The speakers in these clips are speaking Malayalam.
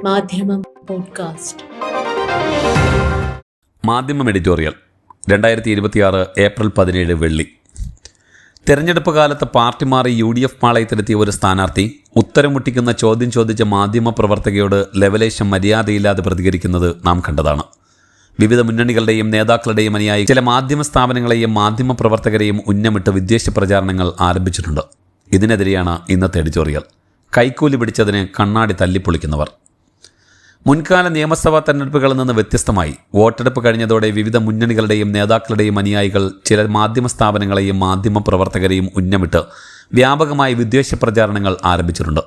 മാധ്യമം പോഡ്കാസ്റ്റ്. മാധ്യമം എഡിറ്റോറിയൽ 2026 ഏപ്രിൽ 17 വെള്ളി. തെരഞ്ഞെടുപ്പ് കാലത്ത് പാർട്ടി മാറി UDF പാളയത്തിലെത്തിയ ഒരു സ്ഥാനാർത്ഥി ഉത്തരം മുട്ടിക്കുന്ന ചോദ്യം ചോദിച്ച മാധ്യമ പ്രവർത്തകയോട് ലെവലേശം മര്യാദയില്ലാതെ പ്രതികരിക്കുന്നത് നാം കണ്ടതാണ്. വിവിധ മുന്നണികളുടെയും നേതാക്കളുടെയും അനുയായി ചില മാധ്യമ സ്ഥാപനങ്ങളെയും മാധ്യമ പ്രവർത്തകരെയും ഉന്നമിട്ട് വിദ്വേഷ പ്രചാരണങ്ങൾ ആരംഭിച്ചിട്ടുണ്ട്. ഇതിനെതിരെയാണ് ഇന്നത്തെ എഡിറ്റോറിയൽ. കൈക്കൂലി പിടിച്ചതിന് കണ്ണാടി തല്ലിപ്പൊളിക്കുന്നവർ. മുൻകാല നിയമസഭാ തെരഞ്ഞെടുപ്പുകളിൽ നിന്ന് വ്യത്യസ്തമായി വോട്ടെടുപ്പ് കഴിഞ്ഞതോടെ വിവിധ മുന്നണികളുടെയും നേതാക്കളുടെയും അനുയായികൾ ചില മാധ്യമ സ്ഥാപനങ്ങളെയും മാധ്യമ പ്രവർത്തകരെയും ഉന്നമിട്ട് വ്യാപകമായി വിദ്വേഷ പ്രചാരണങ്ങൾ ആരംഭിച്ചിട്ടുണ്ട്.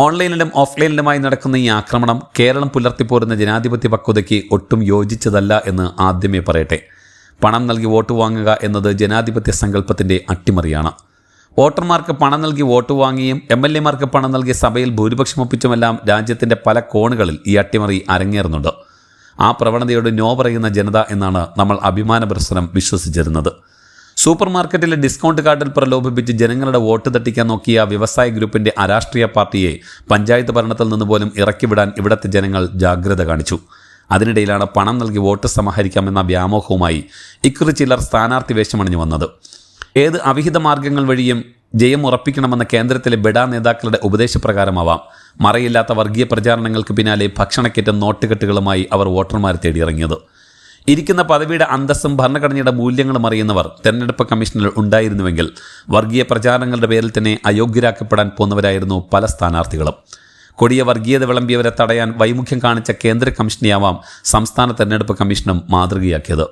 ഓൺലൈനിലും ഓഫ്ലൈനിലുമായി നടക്കുന്ന ഈ ആക്രമണം കേരളം പുലർത്തിപ്പോരുന്ന ജനാധിപത്യ പക്വതയ്ക്ക് ഒട്ടും യോജിച്ചതല്ല എന്ന് ആദ്യമേ പറയട്ടെ. പണം നൽകി വോട്ട് വാങ്ങുക എന്നത് ജനാധിപത്യ സങ്കല്പത്തിൻ്റെ അട്ടിമറിയാണ്. വോട്ടർമാർക്ക് പണം നൽകി വോട്ട് വാങ്ങിയും MLA-മാർക്ക് പണം നൽകി സഭയിൽ ഭൂരിപക്ഷം ഒപ്പിച്ചുമെല്ലാം രാജ്യത്തിൻ്റെ പല കോണുകളിൽ ഈ അട്ടിമറി അരങ്ങേറുന്നുണ്ട്. ആ പ്രവണതയോട് നോ പറയുന്ന ജനത എന്നാണ് നമ്മൾ അഭിമാനപ്രസരം വിശ്വസിച്ചിരുന്നത്. സൂപ്പർ മാർക്കറ്റിലെ ഡിസ്കൗണ്ട് കാർഡിൽ പ്രലോഭിപ്പിച്ച് ജനങ്ങളുടെ വോട്ട് തട്ടിക്കാൻ നോക്കിയ വ്യവസായ ഗ്രൂപ്പിൻ്റെ അരാഷ്ട്രീയ പാർട്ടിയെ പഞ്ചായത്ത് ഭരണത്തിൽ നിന്ന് പോലും ഇറക്കിവിടാൻ ഇവിടുത്തെ ജനങ്ങൾ ജാഗ്രത കാണിച്ചു. അതിനിടയിലാണ് പണം നൽകി വോട്ട് സമാഹരിക്കാമെന്ന വ്യാമോഹവുമായി ഇക്കുറി ചിലർ സ്ഥാനാർത്ഥി വേഷമണിഞ്ഞു വന്നത്. ഏത് അവിഹിത മാർഗങ്ങൾ വഴിയും ജയം ഉറപ്പിക്കണമെന്ന കേന്ദ്രത്തിലെ ബെഡാ നേതാക്കളുടെ ഉപദേശപ്രകാരമാവാം മറയില്ലാത്ത വർഗീയ പ്രചാരണങ്ങൾക്ക് പിന്നാലെ ഭക്ഷണക്കെറ്റും നോട്ടുകെട്ടുകളുമായി അവർ വോട്ടർമാരെ തേടിയിറങ്ങിയത്. ഇരിക്കുന്ന പദവിയുടെ അന്തസ്സും ഭരണഘടനയുടെ മൂല്യങ്ങളും അറിയുന്നവർ തെരഞ്ഞെടുപ്പ് കമ്മീഷനിൽ ഉണ്ടായിരുന്നുവെങ്കിൽ വർഗീയ പ്രചാരണങ്ങളുടെ പേരിൽ തന്നെ അയോഗ്യരാക്കപ്പെടാൻ പോന്നവരായിരുന്നു പല സ്ഥാനാർത്ഥികളും. കൊടിയ വർഗീയത വിളമ്പിയവരെ തടയാൻ വൈമുഖ്യം കാണിച്ച കേന്ദ്ര കമ്മീഷനെയാവാം സംസ്ഥാന തെരഞ്ഞെടുപ്പ് കമ്മീഷനും മാതൃകയാക്കിയത്.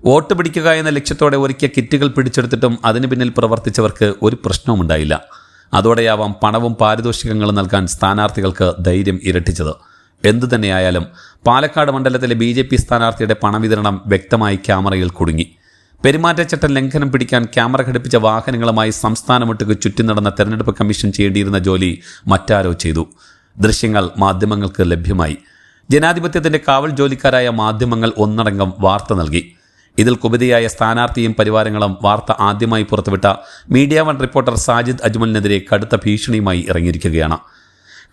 വോട്ട് പിടിക്കുക എന്ന ലക്ഷ്യത്തോടെ ഒരുക്കിയ കിറ്റുകൾ പിടിച്ചെടുത്തിട്ടും അതിന് പിന്നിൽ പ്രവർത്തിച്ചവർക്ക് ഒരു പ്രശ്നവും ഉണ്ടായില്ല. അതോടെയാവാം പണവും പാരിതോഷികങ്ങളും നൽകാൻ സ്ഥാനാർത്ഥികൾക്ക് ധൈര്യം ഇരട്ടിച്ചത്. എന്തുതന്നെയായാലും പാലക്കാട് മണ്ഡലത്തിലെ BJP സ്ഥാനാർത്ഥിയുടെ പണവിതരണം വ്യക്തമായി ക്യാമറയിൽ കുടുങ്ങി. പെരുമാറ്റച്ചട്ട ലംഘനം പിടിക്കാൻ ക്യാമറ ഘടിപ്പിച്ച വാഹനങ്ങളുമായി സംസ്ഥാനമൊട്ടുക്ക് ചുറ്റി നടന്ന തെരഞ്ഞെടുപ്പ് കമ്മീഷൻ ചെയ്യേണ്ടിയിരുന്ന ജോലി മറ്റാരോ ചെയ്തു. ദൃശ്യങ്ങൾ മാധ്യമങ്ങൾക്ക് ലഭ്യമായി. ജനാധിപത്യത്തിൻ്റെ കാവൽ ജോലിക്കാരായ മാധ്യമങ്ങൾ ഒന്നടങ്കം വാർത്ത നൽകി. ഇതിൽ കുപിതയായ സ്ഥാനാർത്ഥിയും പരിവാരങ്ങളും വാർത്ത ആദ്യമായി പുറത്തുവിട്ട മീഡിയ വൺ റിപ്പോർട്ടർ സാജിദ് അജ്മലിനെതിരെ കടുത്ത ഭീഷണിയുമായി ഇറങ്ങിയിരിക്കുകയാണ്.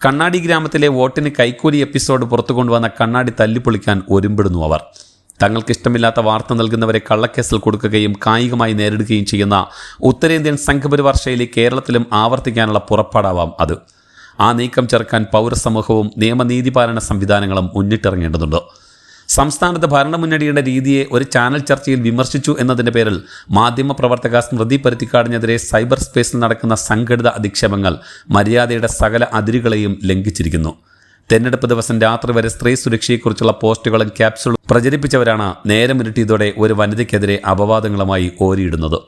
കണ്ണാടി ഗ്രാമത്തിലെ വോട്ടിന് കൈക്കൂലി എപ്പിസോഡ് പുറത്തു കൊണ്ടുവന്ന കണ്ണാടി തല്ലിപ്പൊളിക്കാൻ ഒരുമ്പിടുന്നു അവർ. തങ്ങൾക്കിഷ്ടമില്ലാത്ത വാർത്ത നൽകുന്നവരെ കള്ളക്കേസിൽ കൊടുക്കുകയും കായികമായി നേരിടുകയും ചെയ്യുന്ന ഉത്തരേന്ത്യൻ സംഘപരിവാർ ശൈലി കേരളത്തിലും ആവർത്തിക്കാനുള്ള പുറപ്പാടാവാം അത്. ആ നീക്കം ചെറുക്കാൻ പൗരസമൂഹവും നിയമനീതിപാലന സംവിധാനങ്ങളും മുന്നിട്ടിറങ്ങേണ്ടതുണ്ട്. സംസ്ഥാനത്ത് ഭരണമുന്നണിയുടെ രീതിയെ ഒരു ചാനൽ ചർച്ചയിൽ വിമർശിച്ചു എന്നതിൻ്റെ പേരിൽ മാധ്യമപ്രവർത്തക സ്മൃതി പരുത്തിക്കാടിനെതിരെ സൈബർ സ്പേസിൽ നടക്കുന്ന സംഘടിത അധിക്ഷേപങ്ങൾ മര്യാദയുടെ സകല അതിരുകളെയും ലംഘിച്ചിരിക്കുന്നു. തെരഞ്ഞെടുപ്പ് ദിവസം രാത്രി വരെ സ്ത്രീ സുരക്ഷയെക്കുറിച്ചുള്ള പോസ്റ്റുകളും ക്യാപ്സുകളും പ്രചരിപ്പിച്ചവരാണ് നേരമിരുട്ടിയതോടെ ഒരു വനിതയ്ക്കെതിരെ അപവാദങ്ങളുമായി ഓരിയിടുന്നത്.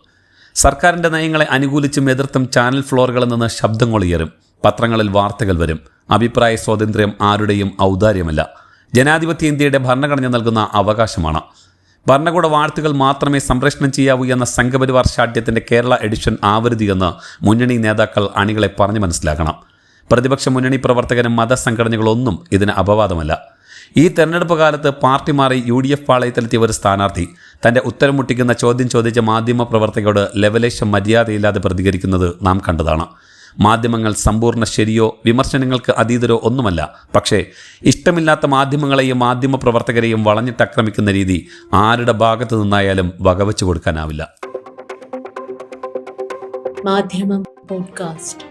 സർക്കാരിൻ്റെ നയങ്ങളെ അനുകൂലിച്ചും എതിർത്തും ചാനൽ ഫ്ലോറുകളിൽ നിന്ന് ശബ്ദങ്ങളുയരും. പത്രങ്ങളിൽ വാർത്തകൾ വരും. അഭിപ്രായ സ്വാതന്ത്ര്യം ആരുടെയും ഔദാര്യമല്ല, ജനാധിപത്യ ഇന്ത്യയുടെ ഭരണഘടന നൽകുന്ന അവകാശമാണ്. ഭരണകൂട വാർത്തകൾ മാത്രമേ സംപ്രേഷണം ചെയ്യാവൂ എന്ന സംഘപരിവാർ ശാഠ്യത്തിൻ്റെ കേരള എഡിഷൻ ആവരുതിയെന്ന് മുന്നണി നേതാക്കൾ അണികളെ പറഞ്ഞു മനസ്സിലാക്കണം. പ്രതിപക്ഷ മുന്നണി പ്രവർത്തകരും മതസംഘടനകളൊന്നും ഇതിന് അപവാദമല്ല. ഈ തെരഞ്ഞെടുപ്പ് കാലത്ത് പാർട്ടി മാറി UDF പാളയത്തിലെത്തിയ ഒരു സ്ഥാനാർത്ഥി തൻ്റെ ഉത്തരം മുട്ടിക്കുന്ന ചോദ്യം ചോദിച്ച മാധ്യമ പ്രവർത്തകരോട് ലെവലേശം മര്യാദയില്ലാതെ പ്രതികരിക്കുന്നത് നാം കണ്ടതാണ്. മാധ്യമങ്ങൾ സമ്പൂർണ്ണ ശരിയോ വിമർശനങ്ങൾക്ക് അതീതരോ ഒന്നുമല്ല. പക്ഷേ ഇഷ്ടമില്ലാത്ത മാധ്യമങ്ങളെയും മാധ്യമ പ്രവർത്തകരെയും വളഞ്ഞിട്ടാക്രമിക്കുന്ന രീതി ആരുടെ ഭാഗത്തു നിന്നായാലും വകവെച്ചു കൊടുക്കാനാവില്ല. മാധ്യമം പോഡ്കാസ്റ്റ്.